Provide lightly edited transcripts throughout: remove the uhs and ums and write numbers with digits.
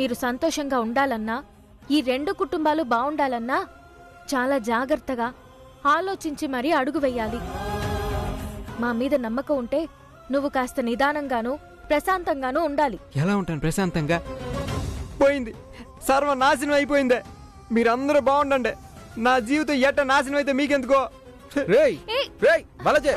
మీరు సంతోషంగా ఉండాలన్నా, ఈ 2 కుటుంబాలు బావుండాలన్నా చాలా జాగ్రత్తగా ఆలోచించి మరీ అడుగు వెయ్యాలి. మా మీద నమ్మకం ఉంటే నువ్వు కాస్త నిదానంగానూ ప్రశాంతంగానూ ఉండాలి. ఎలా ఉంటాను ప్రశాంతంగా? పోయింది, సర్వనాశనం అయిపోయిందే. మీరందరూ బాగుండండి. నా జీవితం ఎట్ట నాశనం అయితే మీకెందుకో. రేయ్ రేయ్ బలజే,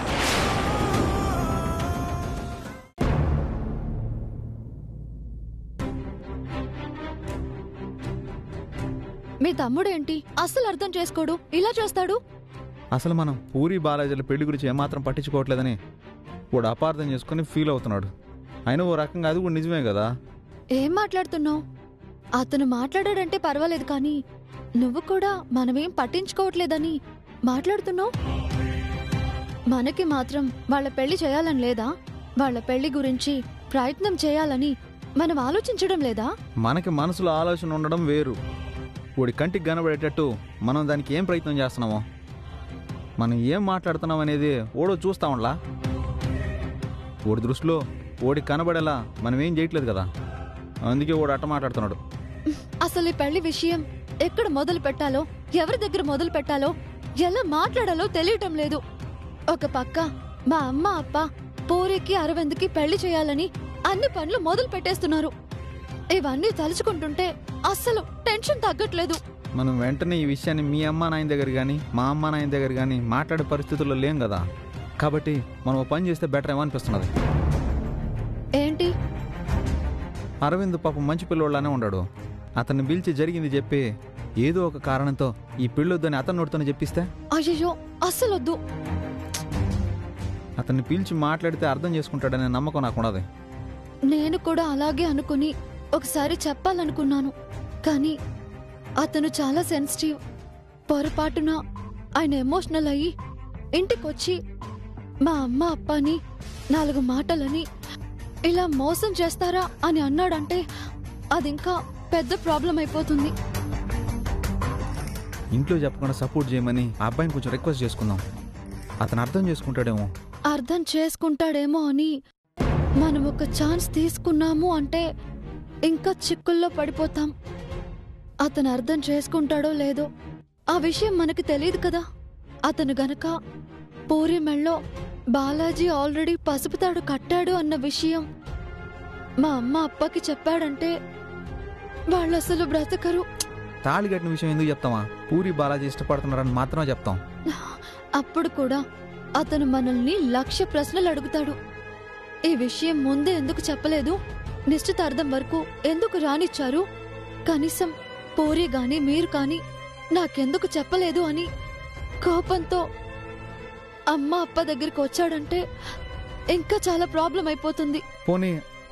మీ తమ్ముడేంటి అస్సలు అర్థం చేసుకోడు, ఇలా చేస్తాడు? అసలు మనం పూరి బాలాజీల పెళ్లి గురించి ఏమాత్రం పట్టించుకోవట్లేదని వాడు అపార్థం చేసుకుని ఫీల్ అవుతున్నాడు. అయినా ఓ రకంగా అది కూడా నిజమే కదా. ఏం మాట్లాడుతున్నావు? అతను మాట్లాడాడంటే పర్వాలేదు, కానీ నువ్వు కూడా మనమేం పట్టించుకోవట్లేదని మాట్లాడుతున్నావు. మనకి మాత్రం వాళ్ళ పెళ్లి చేయాలని లేదా? వాళ్ళ పెళ్లి గురించి ప్రయత్నం చేయాలని మనం ఆలోచించడం లేదా? మనకి మనసులో ఆలోచన ఉండడం వేరు. వాడి కంటికి కనబడేటట్టు మనం దానికి ఏం ప్రయత్నం చేస్తున్నామో, మనం ఏం మాట్లాడుతున్నాం అనేది ఓడో చూస్తా ఉండలా. ఓడి దృష్టిలో ఓడి కనబడేలా మనం ఏం చేయట్లేదు కదా, అందుకే ఓడు అట్ట మాట్లాడుతున్నాడు. అసలు ఈ పెళ్లి విషయం ఎక్కడ మొదలు పెట్టాలో, ఎవరి దగ్గర మొదలు పెట్టాలో, ఎలా మాట్లాడాలో తెలియటం లేదు. ఒక పక్క మా అమ్మ అప్ప పూరికి అరవింద్కి పెళ్లి చేయాలని అన్ని పనులు మొదలు పెట్టేస్తున్నారు. ఇవన్నీ తలుచుకుంటుంటే అస్సలు టెన్షన్ తగ్గట్లేదు. మనం వెంటనే ఈ విషయాన్ని మీ అమ్మ నాయన దగ్గర కానీ మా అమ్మ నాయన దగ్గర కానీ మాట్లాడే పరిస్థితుల్లో లేం కదా. కాబట్టి మనం ఓ పని చేస్తే బెటర్ ఏమో అనిపిస్తున్నది. ఏంటి? అరవింద్ పాపం మంచి పిల్లోళ్ళనే ఉన్నాడు. అతన్ని పిలిచి జరిగింది చెప్పి ఏదో ఒక కారణంతో ఈ పెళ్ళొద్దని అతను నోటితోనే చెప్పిస్తే? అయ్యో అస్సలొద్దు. అతన్ని పిలిచి మాట్లాడితే అర్థం చేసుకుంటాడనే నమ్మకం నాకున్నది. నేను కూడా అలాగే అనుకుని ఒకసారి చెప్పాలనుకున్నాను, కానీ అతను చాలా సెన్సిటివ్. పొరపాటున ఆయన ఎమోషనల్ అయ్యి ఇంటికొచ్చి మా అమ్మ అప్పని 4 మాటలని ఇలా మోసం చేస్తారా అని అన్నాడంటే అదింకా పెద్ద ప్రాబ్లం అయిపోతుంది. ఇంట్లో చెప్పకుండా సపోర్ట్ చేయమని ఆ అబ్బాయిని కొంచెం రిక్వెస్ట్ చేసుకుందాం. అతను అర్థం చేసుకుంటాడేమో. అర్థం చేసుకుంటాడేమో అని మనం ఒక ఛాన్స్ తీసుకున్నాము అంటే ఇంకా చిక్కుల్లో పడిపోతాం. అతను అర్థం చేసుకుంటాడో లేదో ఆ విషయం మనకి తెలియదు కదా. అతను గనక పూరి మెళ్ళో బాలాజీ ఆల్రెడీ పసుపు తాడు కట్టాడు అన్న విషయం మా అమ్మ అప్పకి చెప్పాడంటే వాళ్ళసలు బ్రతకరు. తాళి కట్టిన విషయం ఎందుకు చెప్తామా? పూరి బాలాజీ ఇష్టపడుతున్నారని మాత్రమే చెప్తాం. అప్పుడు కూడా అతను మనల్ని 1,00,000 ప్రశ్నలు అడుగుతాడు. ఈ విషయం ముందే ఎందుకు చెప్పలేదు? నిశ్చితార్థం వరకు ఎందుకు రానిచ్చారు? కనీసం పూరి గాని మీరు కాని నాకెందుకు చెప్పలేదు అని కోపంతో అమ్మ అప్ప దగ్గరికి వచ్చాడంటే ఇంకా చాలా ప్రాబ్లం అయిపోతుంది. పోనీ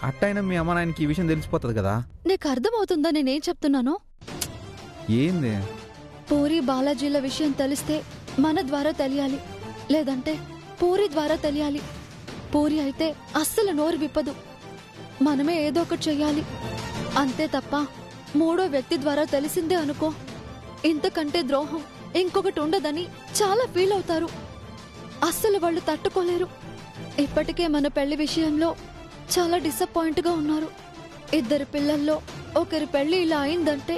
అట్టయినా మీ అమ్మ నాయనకి ఈ విషయం తెలిసిపోతుంది కదా. నీకు అర్థమవుతుందా నేనేం చెప్తున్నానో? ఏంది? పూరి బాలాజీల విషయం తెలిస్తే మన ద్వారా తెలియాలి, లేదంటే పూరి ద్వారా తెలియాలి. పూరి అయితే అస్సలు నోరు విప్పదు. మనమే ఏదో ఒకటి చెయ్యాలి అంతే తప్ప 3వ వ్యక్తి ద్వారా తెలిసిందే అనుకో, ఇంతకంటే ద్రోహం ఇంకొకటి ఉండదని చాలా ఫీల్ అవుతారు. అస్సలు వాళ్ళు తట్టుకోలేరు. ఇప్పటికే మన పెళ్లి విషయంలో చాలా డిసప్పాయింట్గా ఉన్నారు. 2 పిల్లల్లో ఒకరి పెళ్లి ఇలా అయిందంటే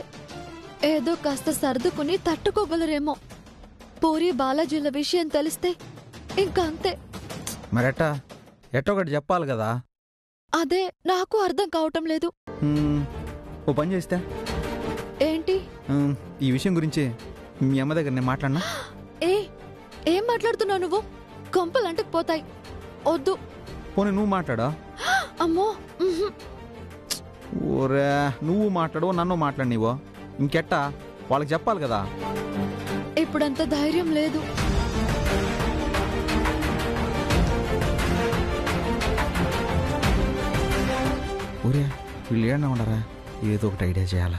ఏదో కాస్త సర్దుకుని తట్టుకోగలరేమో. పూరి బాలాజీల విషయం తెలిస్తే ఇంకా అంతే. మరెట్టా ఎట్టొకటి చెప్పాలి కదా. అదే నాకు అర్థం కావటం లేదు. ఓ పని చేస్తే ఏంటి? ఈ విషయం గురించి మీ అమ్మ దగ్గర నేను మాట్లాడినా? ఏం మాట్లాడుతున్నావు నువ్వు? కొంపలంటకు పోతాయి, వద్దు. పోనీ నువ్వు మాట్లాడా? అమ్మో. ఓరే, నువ్వు మాట్లాడు నన్ను మాట్లాడి నీవో ఇంకెట్టా వాళ్ళకి చెప్పాలి కదా. ఇప్పుడంత ధైర్యం లేదు. ఊరే వీళ్ళు ఏమన్నా ఉండరా, ఏదో ఒకటి ఐడియా చేయాలా.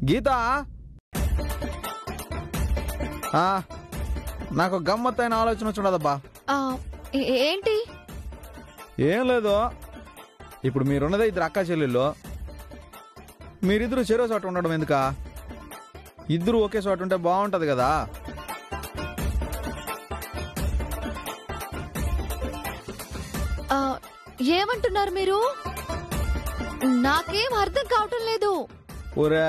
గీత, నాకు గమ్మత్తైన ఆలోచన వచ్చిండదబ్బా. ఆ, ఏంటి? ఏం లేదు, ఇప్పుడు మీరున్నదే ఇద్దరు అక్క చెల్లెళ్ళు. మీరిద్దరు చెరో చోట ఉండడం ఎందుక? ఇద్దరు ఒకే చోట ఉంటే బాగుంటది కదా. ఏమంటున్నారు మీరు? నాకేం అర్థం కావటం లేదు. ఊరే,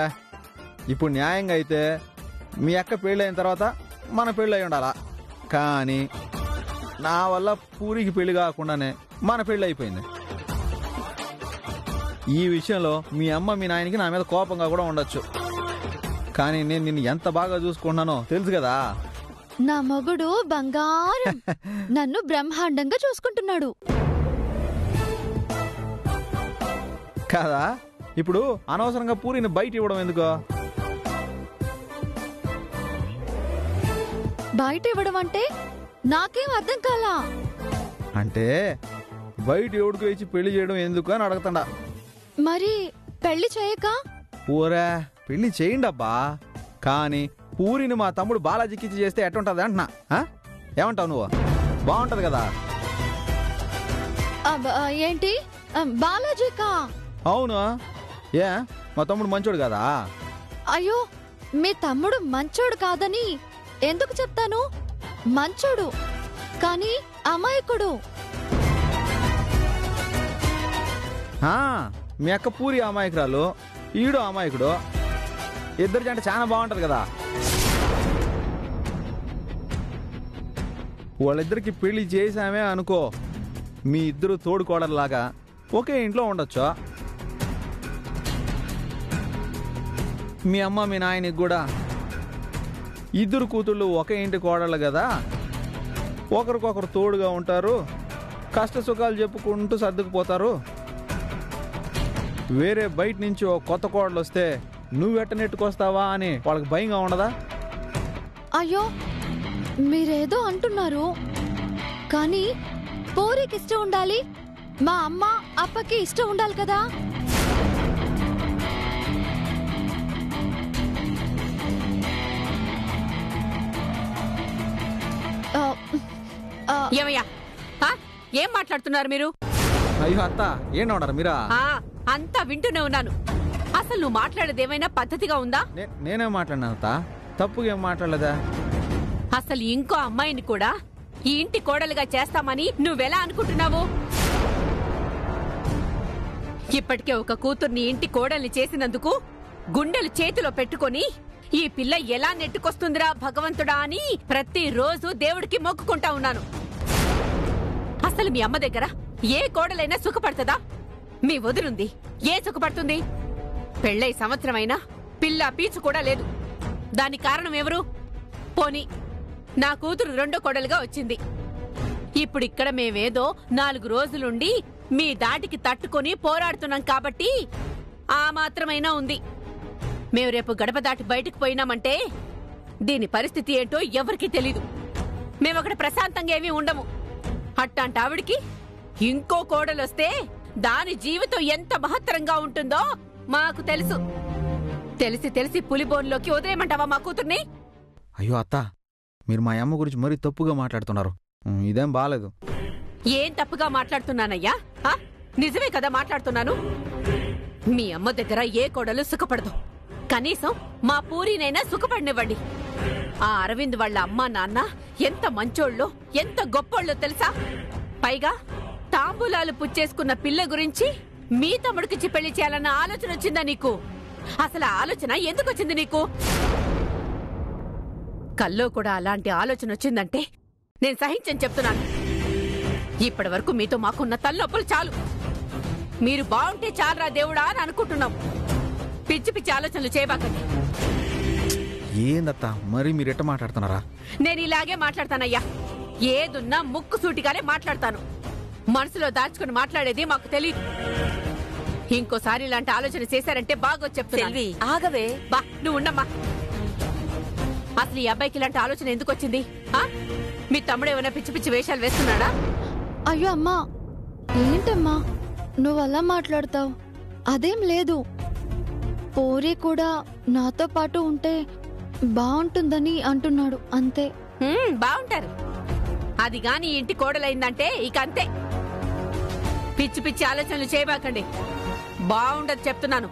ఇప్పుడు న్యాయంగా అయితే మీ అక్క పెళ్ళి అయిన తర్వాత మన పెళ్ళి అయి ఉండాలా. కానీ నా వల్ల పూరికి పెళ్లి కాకుండానే మన పెళ్ళి అయిపోయింది. ఈ విషయంలో మీ అమ్మ మీ నాయనకి నా మీద కోపంగా కూడా ఉండొచ్చు. కానీ నేను నిన్ను ఎంత బాగా చూసుకున్నానో తెలుసు కదా. నా మగుడు బంగారం, నన్ను బ్రహ్మాండంగా చూసుకుంటున్నాడు కదా. ఇప్పుడు అనవసరంగా పూరిని బయట ఇవ్వడం ఎందుకో? బయట ఇవ్వడం అంటే నాకేం అర్థం కాలా. అంటే బయట ఎవడికి ఇచ్చి పెళ్లి చేయడం ఎందుకు అని అడుగుతాడా. మరి పెళ్లి చేయక? ఊరే, పెళ్లి చేయండి అబ్బా. కానీ పూరిని మా తమ్ముడు బాలాజీకి ఇచ్చి చేస్తే ఎట్టుంటది అంటున్నా. ఏమంటావు నువ్వు? బాగుంటది కదా. ఏంటి బాలాజీకా? అవును, ఏ మా తమ్ముడు మంచోడు కదా. అయ్యో, మీ తమ్ముడు మంచోడు కాదని ఎందుకు చెప్తాను? మంచోడు, కానీ అమాయకుడు. మీ అక్క పూరి అమాయకురాలు, ఈడు అమాయకుడు. ఇద్దరు జంట చాలా బాగుంటది కదా. వాళ్ళిద్దరికి పెళ్లి చేసామే అనుకో, మీ ఇద్దరు తోడుకోడలాగా ఒకే ఇంట్లో ఉండొచ్చు. మీ అమ్మ మీ నాయనకి కూడా ఇద్దరు కూతుళ్ళు ఒకే ఇంటి కోడళ్ళు కదా. ఒకరికొకరు తోడుగా ఉంటారు, కష్ట సుఖాలు చెప్పుకుంటూ సర్దుకుపోతారు. వేరే బయట నుంచి ఓ కొత్త కోడలు వస్తే నువ్వెట్ట నెట్టుకొస్తావా అని వాళ్ళకి భయంగా ఉండదా? అయ్యో, మీరేదో అంటున్నారు, కానీ పూరికి ఇష్టం ఉండాలి, మా అమ్మ అప్పకి ఇష్టం ఉండాలి కదా. ఏమయ్యా, ఏం మాట్లాడుతున్నారు మీరు? అయ్యో అత్త, ఏం ఉండరు మీరా? అంతా వింటూనే ఉన్నాను. అసలు నువ్వు మాట్లాడేది ఏమైనా పద్ధతిగా ఉందా? నేనే మాట్లాడినా అత్త, తప్పుగా ఏం మాట్లాడలేదా? అసలు ఇంకో అమ్మాయిని కూడా ఈ ఇంటి కోడలుగా చేస్తామని నువ్వెలా అనుకుంటున్నావు? ఇప్పటికే ఒక కూతుర్ని ఇంటి కోడల్ని చేసినందుకు గుండెలు చేతిలో పెట్టుకొని ఈ పిల్ల ఎలా నెట్టుకొస్తుందిరా భగవంతుడా అని ప్రతిరోజు దేవుడికి మొక్కుకుంటా ఉన్నాను. అసలు మీ అమ్మ దగ్గర ఏ కోడలైనా సుఖపడుతుందా? మీ వదిలుంది, ఏ సుఖపడుతుంది? పెళ్ళై సంవత్సరమైనా పిల్ల పీచు కూడా లేదు. దానికి కారణం ఎవరు? పోనీ నా కూతురు రెండో కోడలుగా వచ్చింది. ఇప్పుడు ఇక్కడ మేమేదో 4 రోజులుండి మీ దాటికి తట్టుకొని పోరాడుతున్నాం కాబట్టి ఆ మాత్రమైనా ఉంది. మేము రేపు గడప దాటి బయటకు పోయినామంటే దీని పరిస్థితి ఏంటో ఎవరికీ తెలీదు. మేమక్కడ ప్రశాంతంగా ఏమీ ఉండము. అట్టాంటి ఆవిడికి ఇంకో కోడలొస్తే దాని జీవితం ఎంత మహత్తరంగా ఉంటుందో మాకు తెలుసు. తెలిసి తెలిసి పులిబోన్లోకి వదిలేయమంటావా మా కూతుర్ని? అయ్యో అత్త, మీరు మా అమ్మ గురించి మరీ తప్పుగా మాట్లాడుతున్నారు. ఇదేం బాలేదు. ఏం తప్పుగా మాట్లాడుతున్నానయ్యా? నిజమే కదా మాట్లాడుతున్నాను. మీ అమ్మ దగ్గర ఏ కోడలు సుఖపడదు. కనీసం మా పూరినైనా సుఖపడినివ్వండి. ఆ అరవింద్ వాళ్ళ అమ్మా నాన్న ఎంత మంచోళ్ళో, ఎంత గొప్పోళ్ళో తెలుసా? పైగా తాంబూలాలు పుచ్చేసుకున్న పిల్ల గురించి మీ తమ్ముడికిచ్చి పెళ్లి చేయాలన్న ఆలోచన వచ్చిందా నీకు? అసలు ఆలోచన ఎందుకు వచ్చింది నీకు? కల్లో కూడా అలాంటి ఆలోచన వచ్చిందంటే నేను సహించని చెప్తున్నాను. ఇప్పటి వరకు మీతో మాకున్న తలనొప్పులు చాలు. మీరు బాగుంటే చాలరా దేవుడా అని అనుకుంటున్నాం. పిచ్చి పిచ్చి ఆలోచనలు చేయబాకండి. ఏందత్తా మరి మీరు ఎట్ట మాట్లాడుతున్నారా? నేను ఇలాగే మాట్లాడతానయ్యా. ఏదున్నా ముక్కు సూటిగానే మాట్లాడతాను. మనసులో దాచుకుని మాట్లాడేది మాకు తెలియదు. ఇంకోసారి ఇలాంటి ఆలోచన చేశారంటే బాగా చెప్తాను. ఆగవే బా, నువ్వు ఉండమ్మా. అసలు ఈ అబ్బాయికి ఇలాంటి ఆలోచన ఎందుకు వచ్చింది? మీ తమ్ముడు ఏమైనా పిచ్చి పిచ్చి వేషాలు వేస్తున్నాడా? అయ్యో అమ్మా, ఏంటమ్మా నువ్వు అలా మాట్లాడతావు? అదేం లేదు. పూరి కూడా నాతో పాటు ఉంటే బాగుంటుందని అంటున్నాడు అంతే. బాగుంటారు. అది గాని ఇంటి కోడలైందంటే ఇక అంతే. పిచ్చి పిచ్చి ఆలోచనలు చేయబాకండి, బాగుండదు చెప్తున్నాను.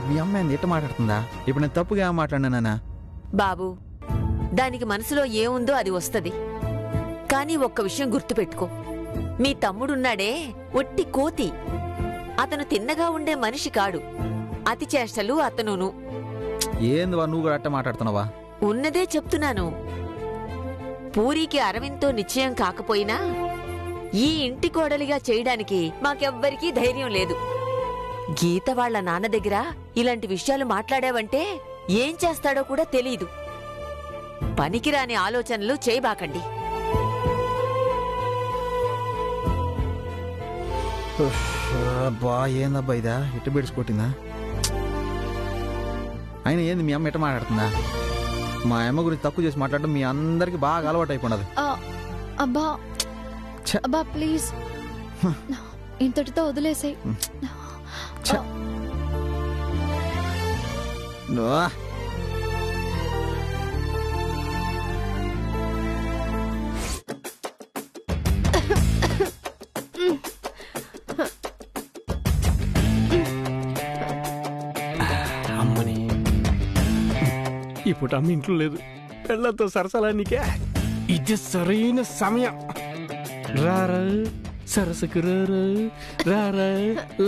మీ అమ్మాయి ఎట్ట మాట్లాడుతుందా? ఇప్పుడు నేను తప్పుగా ఏం మాట్లాడినా? బాబు, దానికి మనసులో ఏముందో అది వస్తది. కానీ ఒక్క విషయం గుర్తుపెట్టుకో, మీ తమ్ముడున్నాడే ఒట్టి కోతి. అతను తిన్నగా ఉండే మనిషి కాడు. అతి చేష్టలు అతనును. ఏందివా నువ్వు కూడా అట్ట మాట్లాడుతున్నావా? ఉన్నదే చెప్తున్నాను. పూరికి అరవింద్తో నిశ్చయం కాకపోయినా ఈ ఇంటి కోడలిగా చేయడానికి మాకెవ్వరికీ ధైర్యం లేదు. గీత వాళ్ల నాన్న దగ్గర ఇలాంటి విషయాలు మాట్లాడావంటే ఏం చేస్తాడో కూడా తెలీదు. పనికిరాని ఆలోచనలు చేయబాకండి. బా ఏందబ్బా ఇదా ఇట్ట బెడిసికొట్టిందా? ఆయన ఏంది మీ అమ్మ ఎట్ట మాట్లాడుతుందా? మా అమ్మ గురించి తక్కువ చేసి మాట్లాడడం మీ అందరికి బాగా అలవాటు అయిపోయినది. అబ్బా అబ్బా ప్లీజ్ ఇంతటితో వదిలేసాయి. అమ్మని ఇప్పుడు అమ్మ ఇంట్లో లేదు. పిల్లలతో సరసలానికే ఇది సరైన సమయం. రారా సరసకు రారా రారా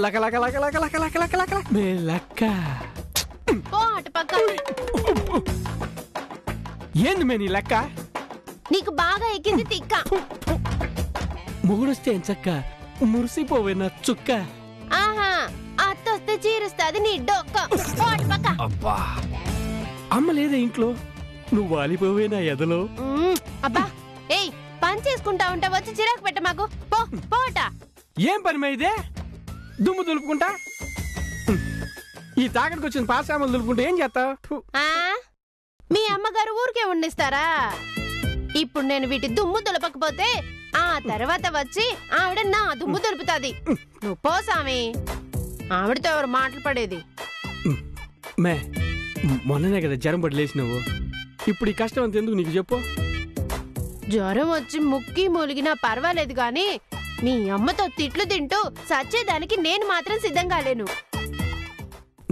లక లక లక లక లక లక లక లక మే లక్క. ఏంది మే నీ లెక్క? నీకు బాగా ఎక్కింది తిక్క. మొగుడొస్తే ఎంచక్క మురిసిపోవే నా చుక్క. ఆహా, అత్తొస్తే చీరుస్తాది నీ డొక్క. అబ్బా, అమ్మ లేదా ఇంట్లో? నువ్వు వాలిపోవే నా ఎదలో. అబ్బా ఏయ్, పని చేసుకుంటా ఉంటా, వచ్చి చిరాకు పెట్ట మాకు. పోట. ఏం పని మైదే? దుమ్ము దులుపుకుంటా? ఈ తాకడికి వచ్చిన పాసామలు దులుపుకుంటా ఏం చేస్తావు? మీ అమ్మగారు ఊరికే ఉండిస్తారా? ఇప్పుడు నేను వీటి దుమ్ము దులపకపోతే ఆ తర్వాత వచ్చి ఆవిడ నా దుమ్ము దులుపుతాది. నువ్వు పోసామి, ఆవిడతో ఎవరు మాటలు పడేది? మే మొన్ననే కదా జ్వరం పడి లేచినావు. ఇప్పుడు ఈ కష్టం అంత ఎందుకు నీకు చెప్పు? జ్వరం వచ్చి ముక్కి మూలిగినా పర్వాలేదు గాని మీ అమ్మతో తిట్లు తింటూ సచ్చేదానికి నేను మాత్రం సిద్ధంగా లేను.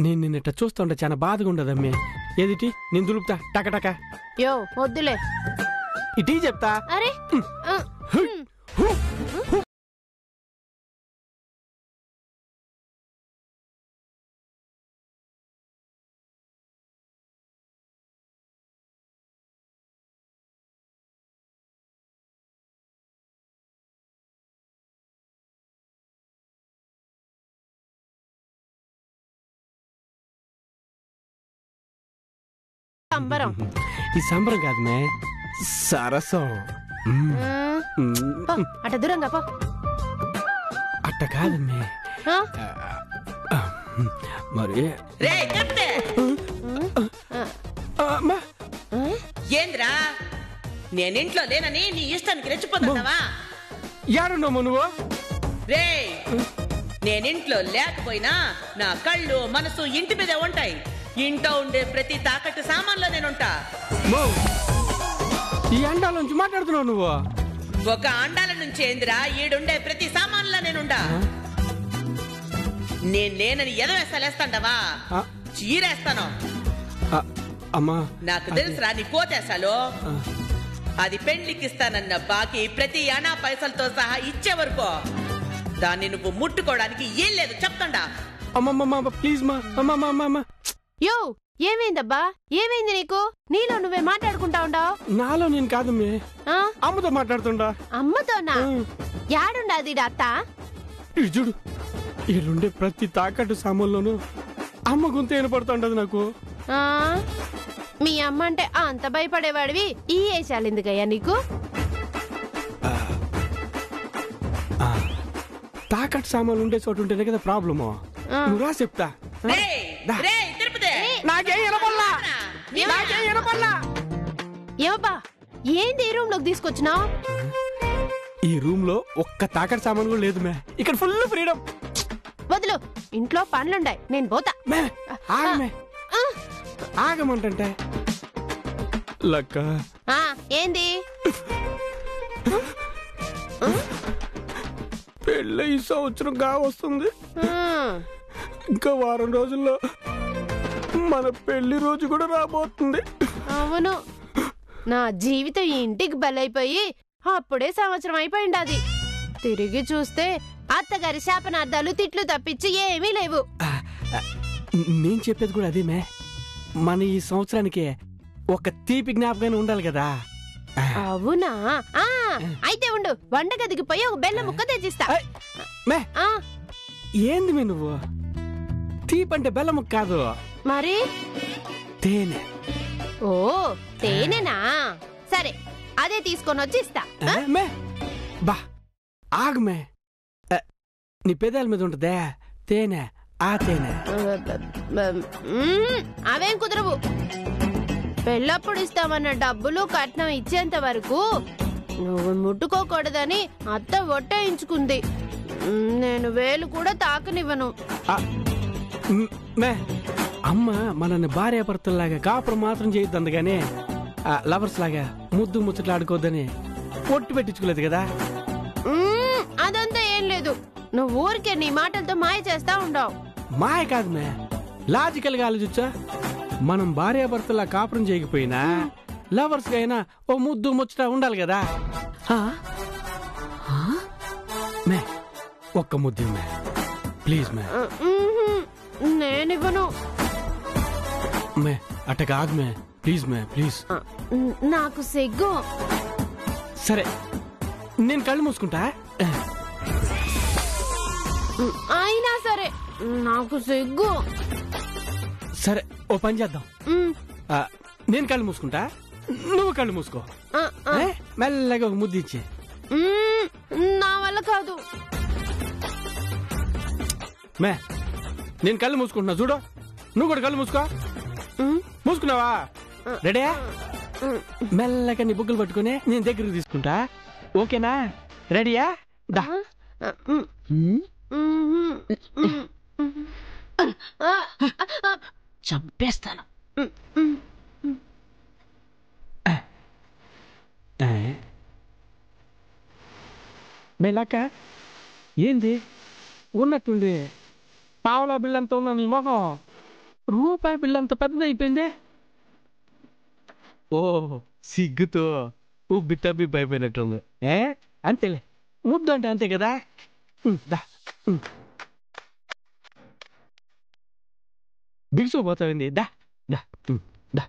నేను నిన్నట్ట చూస్తా ఉంటే చాలా బాధగా ఉండదమ్మే. ఏదిటి నేను దులుపుతా టకటక. యో వద్దులే, ఇటీ చెప్తా. అరే సంబరం. ఈ సంబరం కాదు మే, సరసం. అట దూరంగా పో. అట్ట కాదమ్మే, మరి ఏంద్రా నేనింట్లో లేనని నీ ఇష్టానికి రెచ్చిపోతున్నావా? యాడున్నావు నువ్వు? రే, నేనింట్లో లేకపోయినా నా కళ్ళు మనసు ఇంటి మీదే ఉంటాయి. ఇంట్లో ఉండే ప్రతి తాకట్టు సామాన్లో నేనుంటా. ఈ అండాల నుంచి మాట్లాడుతున్నావు నువ్వు? ఒక అండాల నుంచి ఏందిరా, ఈడుండే ప్రతి సామాన్లో నేనుండా. నేను లేనని ఎదవేస్తాలేస్తాండవా? చీరేస్తాను. అమ్మా నాకు తెలుసురా నీ కోతేసాలో. అది పెళ్లికిస్తానన్న బాకీ ప్రతి అనా పైసలతో సహా ఇచ్చే వరకు దాన్ని నువ్వు ముట్టుకోవడానికి ఏం లేదు చెప్తాండా. అమ్మమ్మ ప్లీజ్ మా అమ్మమ్మ. యో ఏమైందబ్బా, ఏమైంది నీకు? నీలో నువ్వే మాట్లాడుకుంటా ఉండవు. నాలో నేను కాదు మే, అమ్మతో మాట్లాడుతుండా. అమ్మతోనా? యాడుండాది అత్త? ఇటు చూడు, ఈడుండే ప్రతి తాకట్టు సామాన్లోనూ అమ్మ గొంతు వినపడుతుంటది నాకు. మీ అమ్మ అంటే అంత భయపడేవాడివి ఈ వేషాలు ఎందుకయ్యా నీకు? తాకట్టు సామాన్లు ఉండే చోటు ఉంటేనే కదా ప్రాబ్లము. నువ్వు రా చెప్తా. ఏమబ్బా ఏంది ఈ రూమ్ లోకి తీసుకొచ్చినావు? ఈ రూమ్ లో ఒక్క తాకటి సామాన్ కూడా లేదు మే. ఇక్కడ ఫుల్ ఫ్రీడమ్. వదులు, ఇంట్లో పనులుండాయి, నేను పోతా. మే ఆగమే, ఆగమంటే లక్క. ఏంది? పెళ్ళి ఈ సంవత్సరం వస్తుంది. ఇంకా వారం రోజుల్లో మన పెళ్లి రోజు కూడా రాబోతుంది. అవును, నా జీవితం ఈ ఇంటికి బలైపోయి అప్పుడే సంవత్సరం అయిపోయింది. తిరిగి చూస్తే అత్తగారి శాపనార్థాలు తిట్లు తప్పించి ఏమీ లేవు. నేను చెప్పేది కూడా అదే మే. మన ఈ సంవత్సరానికి ఒక తీపి జ్ఞాపకం ఉండాలి కదా. అవునా? అయితే ఉండు, వంటగదికి పోయి ఒక బెల్లం ముక్క తెచ్చిస్తా. ఏంది మే నువ్వు? తీపి అంటే బెల్లం ముక్క కాదు, మరి తేనె. ఓ, తేనెనా? సరే, అదే తీసుకొని వచ్చి ఇస్తా. బా ఆగమే, నీ పెదాల మీద ఉంటదే తేనె. ఆ తేనె అవేం కుదరవు. పెళ్ళప్పుడు ఇస్తామన్న డబ్బులు కట్నం ఇచ్చేంత వరకు నువ్వు ముట్టుకోకూడదని అత్త ఒట్టేయించుకుంది. నేను వేలు కూడా తాకనివ్వను. అమ్మ మనల్ని భార్యాభర్తల్లాగా కాపురం మాత్రం చేయొద్దు గానీ లవర్స్ లాగా ముద్దు ముచ్చట్లు ఆడుకోవద్దని ఒట్టు పెట్టించుకోలేదు కదా. అదంతా ఏం లేదు, నువ్వు ఊరికే నీ మాటలతో మాయ చేస్తా ఉండవు. మాయ కాదు మే, లాజికల్ గా ఆలోచించా. మనం భార్యాభర్తలా కాపురం చేయకపోయినా లవర్స్ గా అయినా ఓ ముద్దు ముచ్చట ఉండాలి కదా. మే ఒక్క ముద్దు మే, ప్లీజ్ మే. నేనివ్వను. మే అట్ట కాదు మే, ప్లీజ్ మే, ప్లీజ్. నాకు సిగ్గు. సరే, నేను కళ్ళు మూసుకుంటా. అయినా సరే నాకు సిగ్గు. సరే, ఓ పని చేద్దాం. నేను కళ్ళు మూసుకుంటా, నువ్వు కళ్ళు మూసుకో. మెల్లగా ఒక ముద్దు ఇచ్చి. నా వల్ల కాదు. మే నేను కళ్ళు మూసుకుంటున్నా చూడు, నువ్వు కూడా కళ్ళు మూసుకో. మూసుకున్నావా? రెడీ? మెల్లగా నీ బుగ్గలు పట్టుకుని నేను దగ్గరికి తీసుకుంటా. ఓకేనా? రెడీయా? దా. చంపేస్తాను. మేలాక ఏంది ఉన్నట్టుండి పావులా బిల్లంత ఉన్న నీ మొహం రూపాయి బిల్లంత పెద్దదైపోయింది. ఓ సిగ్గుతో ఉబ్బి తబ్బి భయపోయినట్టుంది. అంతేలే, ముద్దు అంటే అంతే కదా. దా బిగుసుకుపోతావింది. దా దా దా.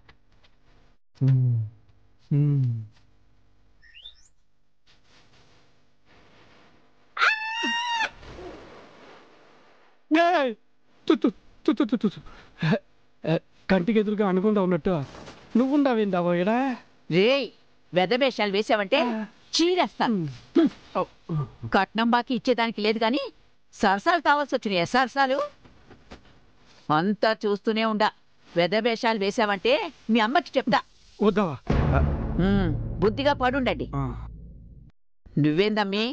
కంటికి ఎదురుగా అనుకుండా ఉన్నట్టు నువ్వుండావేందావో ఎడా. రే, వెదవేషాలు వేసావంటే చీరేస్తాను. కట్నం బాకి ఇచ్చేదానికి లేదు గాని సరసాలు కావాల్సి వచ్చినాయి. సరసాలు అంతా చూస్తూనే ఉండా. వెదవేషాలు వేసావంటే మీ అమ్మకి చెప్తా. వద్దావా? బుద్ధిగా పడుండండి. నువ్వేందమ్మి?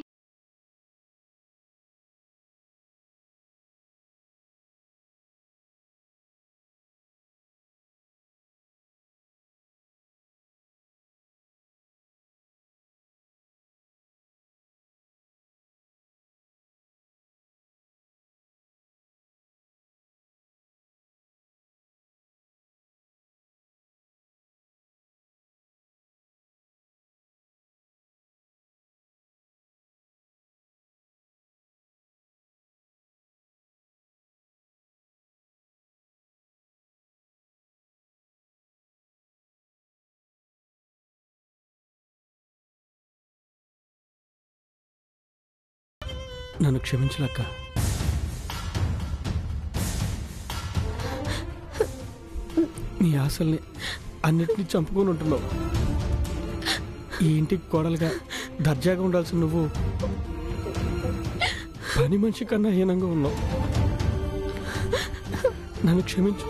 నన్ను క్షమించలక్క. నీ ఆశల్ని అన్నిటినీ చంపుకొని ఉంటున్నావు. ఈ ఇంటికి కోడలుగా దర్జాగా ఉండాల్సిన నువ్వు పని మనిషి కన్నా హీనంగా ఉన్నావు. నన్ను క్షమించు.